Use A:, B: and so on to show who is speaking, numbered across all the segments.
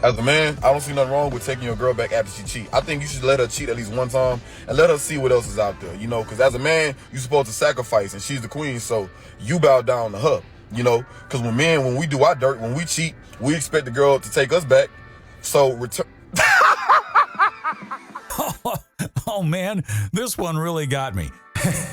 A: As a man, I don't see nothing wrong with taking your girl back after she cheat. I think you should let her cheat at least one time and let her see what else is out there, you know, because as a man, you're supposed to sacrifice and she's the queen, so you bow down to her, you know, because when we do our dirt, when we cheat, we expect the girl to take us back. So return.
B: Oh man, this one really got me.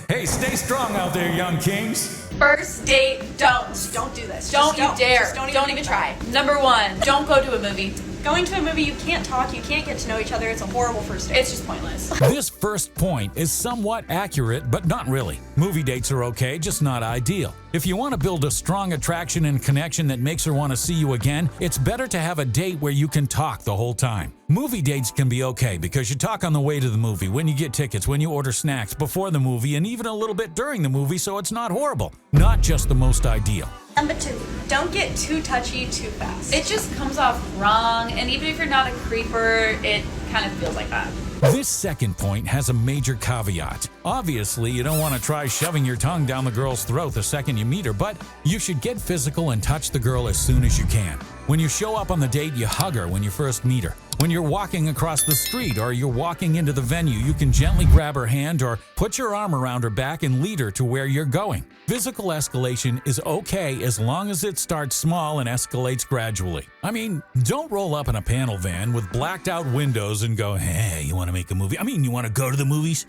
B: Hey, stay strong out there, young kings.
C: First date, don't do this. Don't you dare.
D: Just don't even try.
C: Number one, don't go to a movie.
D: Going to a movie, you can't talk, you can't get to know each other. It's a horrible first date.
C: It's just pointless.
B: This first point is somewhat accurate, but not really. Movie dates are okay, just not ideal. If you want to build a strong attraction and connection that makes her want to see you again, it's better to have a date where you can talk the whole time. Movie dates can be okay because you talk on the way to the movie, when you get tickets, when you order snacks, before the movie, and even a little bit during the movie, so it's not horrible. Not just the most ideal.
D: Number 2, don't get too touchy too fast.
C: It just comes off wrong, and even if you're not a creeper, it kind of feels like that.
B: This second point has a major caveat. Obviously, you don't want to try shoving your tongue down the girl's throat the second you meet her, but you should get physical and touch the girl as soon as you can. When you show up on the date, you hug her when you first meet her. When you're walking across the street or you're walking into the venue, you can gently grab her hand or put your arm around her back and lead her to where you're going. Physical escalation is okay as long as it starts small and escalates gradually. I mean, don't roll up in a panel van with blacked out windows and go, hey, you want to make a movie? You want to go to the movies?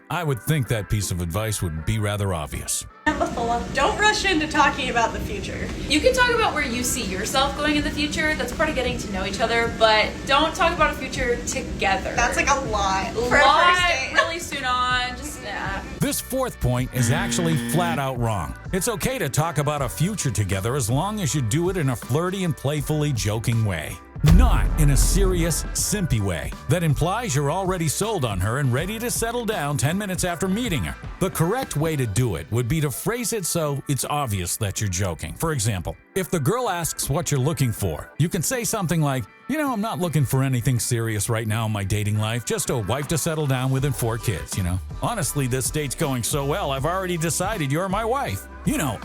B: I would think that piece of advice would be rather obvious.
D: Number 4, don't rush into talking about the future.
C: You can talk about where you see yourself going in the future. That's part of getting to know each other, but don't talk about a future together.
D: That's like a lot. For a first
C: Lot
D: date.
C: really soon on. Just
B: This fourth point is actually flat out wrong. It's okay to talk about a future together as long as you do it in a flirty and playfully joking way. Not in a serious, simpy way that implies you're already sold on her and ready to settle down 10 minutes after meeting her. The correct way to do it would be to phrase it so it's obvious that you're joking. For example, if the girl asks what you're looking for, you can say something like, I'm not looking for anything serious right now in my dating life, just a wife to settle down with and 4 kids, Honestly, this date's going so well, I've already decided you're my wife.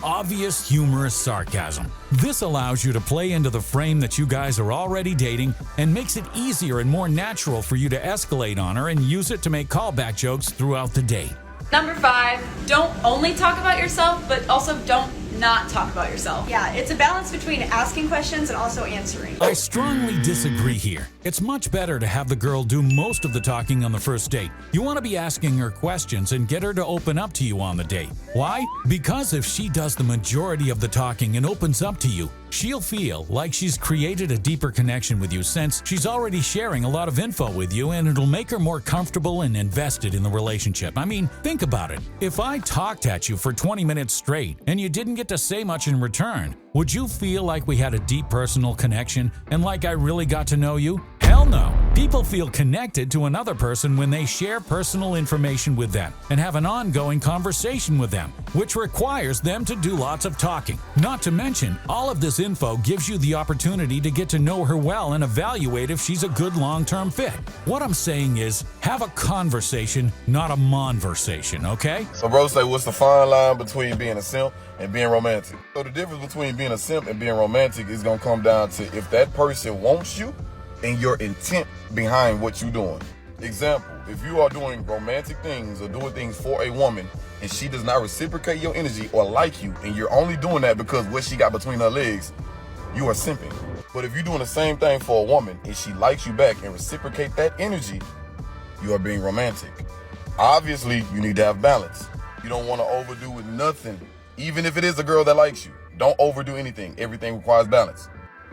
B: Obvious humorous sarcasm. This allows you to play into the frame that you guys are already dating and makes it easier and more natural for you to escalate on her and use it to make callback jokes throughout the date.
C: Number 5, don't only talk about yourself, but also don't not talk about yourself.
D: Yeah, it's a balance between asking questions and also answering.
B: I strongly disagree here. It's much better to have the girl do most of the talking on the first date. You want to be asking her questions and get her to open up to you on the date. Why? Because if she does the majority of the talking and opens up to you, she'll feel like she's created a deeper connection with you since she's already sharing a lot of info with you, and it'll make her more comfortable and invested in the relationship. Think about it. If I talked at you for 20 minutes straight and you didn't get to say much in return, would you feel like we had a deep personal connection and like I really got to know you? Hell no. People feel connected to another person when they share personal information with them and have an ongoing conversation with them, which requires them to do lots of talking. Not to mention, all of this info gives you the opportunity to get to know her well and evaluate if she's a good long-term fit. What I'm saying is, have a conversation, not a monversation, okay?
A: So bro say, what's the fine line between being a simp and being romantic? So the difference between being a simp and being romantic is gonna come down to if that person wants you and your intent behind what you're doing. Example, if you are doing romantic things or doing things for a woman and she does not reciprocate your energy or like you, and you're only doing that because what she got between her legs, you are simping. But if you're doing the same thing for a woman and she likes you back and reciprocate that energy, you are being romantic. Obviously, you need to have balance. You don't want to overdo with nothing. Even if it is a girl that likes you, don't overdo anything. Everything requires balance.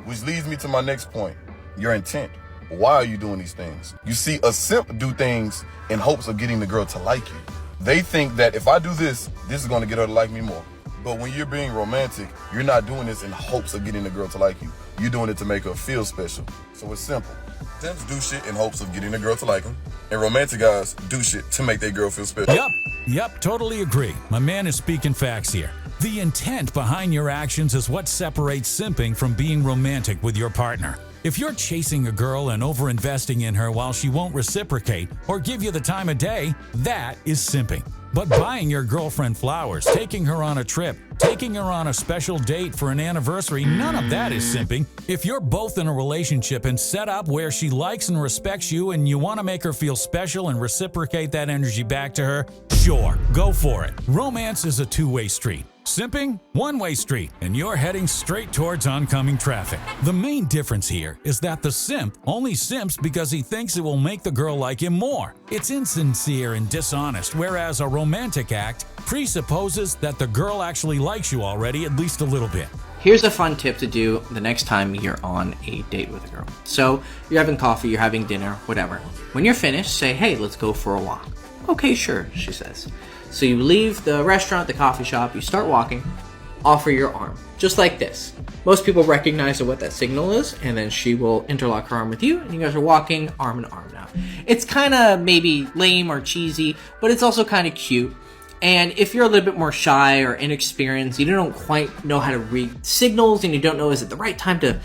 A: Which leads me to my next point, your intent. Why are you doing these things? You see, a simp do things in hopes of getting the girl to like you. They think that if I do this, this is going to get her to like me more. But when you're being romantic, you're not doing this in hopes of getting the girl to like you. You're doing it to make her feel special. So it's simple. Simps do shit in hopes of getting the girl to like them. And romantic guys do shit to make their girl feel special.
B: Yep, totally agree. My man is speaking facts here. The intent behind your actions is what separates simping from being romantic with your partner. If you're chasing a girl and over-investing in her while she won't reciprocate or give you the time of day, that is simping. But buying your girlfriend flowers, taking her on a trip, taking her on a special date for an anniversary, none of that is simping. If you're both in a relationship and set up where she likes and respects you and you want to make her feel special and reciprocate that energy back to her, sure, go for it. Romance is a two-way street. Simping, one-way street, and you're heading straight towards oncoming traffic. The main difference here is that the simp only simps because he thinks it will make the girl like him more. It's insincere and dishonest, whereas a romantic act presupposes that the girl actually likes you already at least a little bit.
E: Here's a fun tip to do the next time you're on a date with a girl. So you're having coffee, you're having dinner, whatever. When you're finished, say, hey, let's go for a walk. Okay, sure, she says. So you leave the restaurant, the coffee shop, you start walking, offer your arm, just like this. Most people recognize what that signal is, and then she will interlock her arm with you, and you guys are walking arm in arm now. It's kind of maybe lame or cheesy, but it's also kind of cute. And if you're a little bit more shy or inexperienced, you don't quite know how to read signals, and you don't know is it the right time to,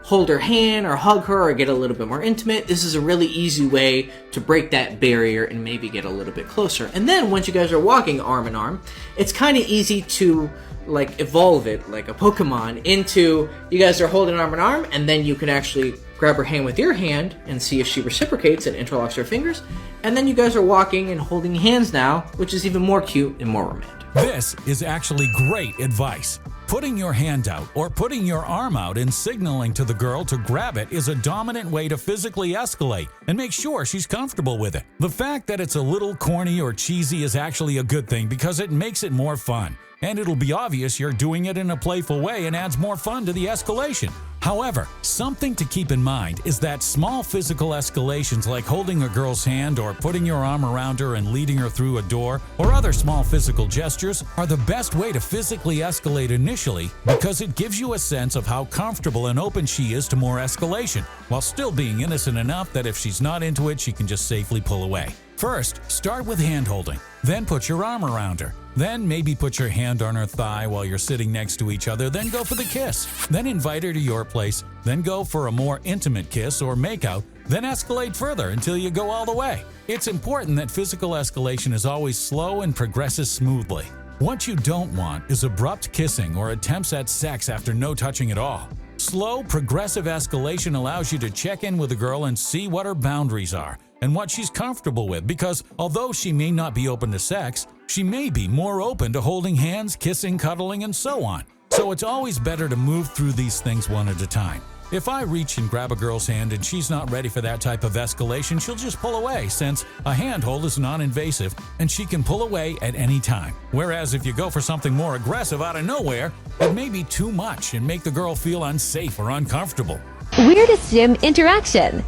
E: hold her hand or hug her or get a little bit more intimate, this is a really easy way to break that barrier and maybe get a little bit closer. And then once you guys are walking arm in arm, it's kind of easy to evolve it like a Pokemon into you guys are holding arm in arm, and then you can actually grab her hand with your hand and see if she reciprocates and interlocks her fingers. And then you guys are walking and holding hands now, which is even more cute and more romantic.
B: This is actually great advice. Putting your hand out or putting your arm out and signaling to the girl to grab it is a dominant way to physically escalate and make sure she's comfortable with it. The fact that it's a little corny or cheesy is actually a good thing because it makes it more fun. And it'll be obvious you're doing it in a playful way and adds more fun to the escalation. However, something to keep in mind is that small physical escalations like holding a girl's hand or putting your arm around her and leading her through a door or other small physical gestures are the best way to physically escalate initially because it gives you a sense of how comfortable and open she is to more escalation, while still being innocent enough that if she's not into it, she can just safely pull away. First, start with hand-holding, then put your arm around her. Then maybe put your hand on her thigh while you're sitting next to each other, then go for the kiss. Then invite her to your place, then go for a more intimate kiss or makeout, then escalate further until you go all the way. It's important that physical escalation is always slow and progresses smoothly. What you don't want is abrupt kissing or attempts at sex after no touching at all. Slow, progressive escalation allows you to check in with a girl and see what her boundaries are and what she's comfortable with because although she may not be open to sex, she may be more open to holding hands, kissing, cuddling, and so on. So it's always better to move through these things one at a time. If I reach and grab a girl's hand and she's not ready for that type of escalation, she'll just pull away since a handhold is non-invasive and she can pull away at any time. Whereas if you go for something more aggressive out of nowhere, it may be too much and make the girl feel unsafe or uncomfortable.
F: Weirdest gym interaction.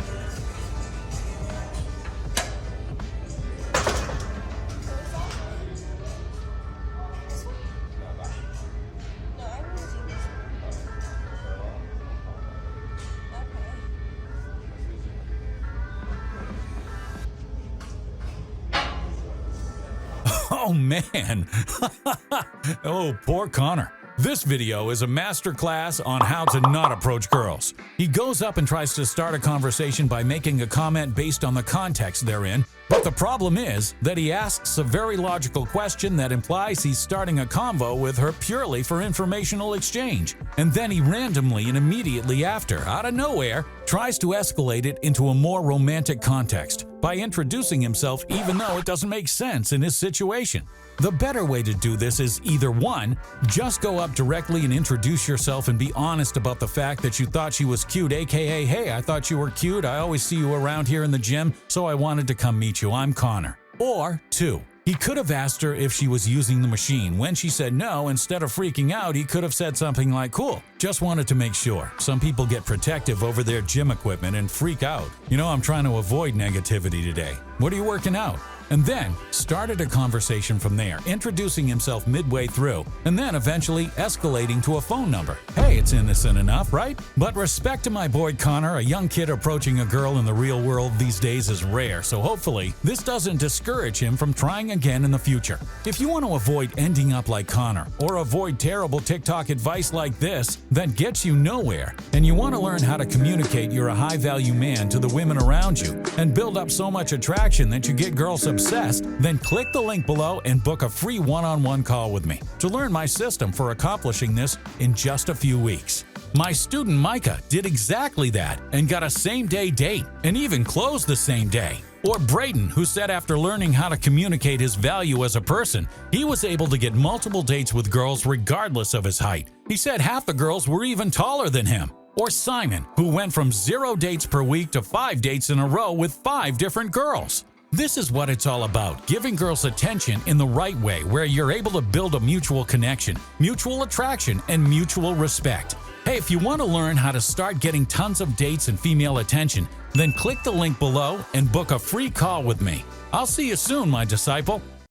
B: Oh man! Oh, poor Connor. This video is a masterclass on how to not approach girls. He goes up and tries to start a conversation by making a comment based on the context they're in, but the problem is that he asks a very logical question that implies he's starting a convo with her purely for informational exchange. And then he randomly and immediately after, out of nowhere, tries to escalate it into a more romantic context by introducing himself even though it doesn't make sense in his situation. The better way to do this is either 1, just go up directly and introduce yourself and be honest about the fact that you thought she was cute, aka, hey, I thought you were cute, I always see you around here in the gym, so I wanted to come meet you, I'm Connor. Or 2, he could have asked her if she was using the machine. When she said no, instead of freaking out, he could have said something like, cool, just wanted to make sure. Some people get protective over their gym equipment and freak out. You know, I'm trying to avoid negativity today. What are you working out? And then started a conversation from there, introducing himself midway through, and then eventually escalating to a phone number. Hey, it's innocent enough, right? But respect to my boy Connor, a young kid approaching a girl in the real world these days is rare, so hopefully this doesn't discourage him from trying again in the future. If you want to avoid ending up like Connor, or avoid terrible TikTok advice like this that gets you nowhere, and you want to learn how to communicate you're a high-value man to the women around you, and build up so much attraction that you get girls obsessed, then click the link below and book a free one-on-one call with me to learn my system for accomplishing this in just a few weeks. My student Micah did exactly that and got a same-day date and even closed the same day. Or Braden, who said after learning how to communicate his value as a person, he was able to get multiple dates with girls regardless of his height. He said half the girls were even taller than him. Or Simon, who went from 0 dates per week to 5 dates in a row with 5 different girls. This is what it's all about, giving girls attention in the right way where you're able to build a mutual connection, mutual attraction, and mutual respect. Hey, if you want to learn how to start getting tons of dates and female attention, then click the link below and book a free call with me. I'll see you soon, my disciple.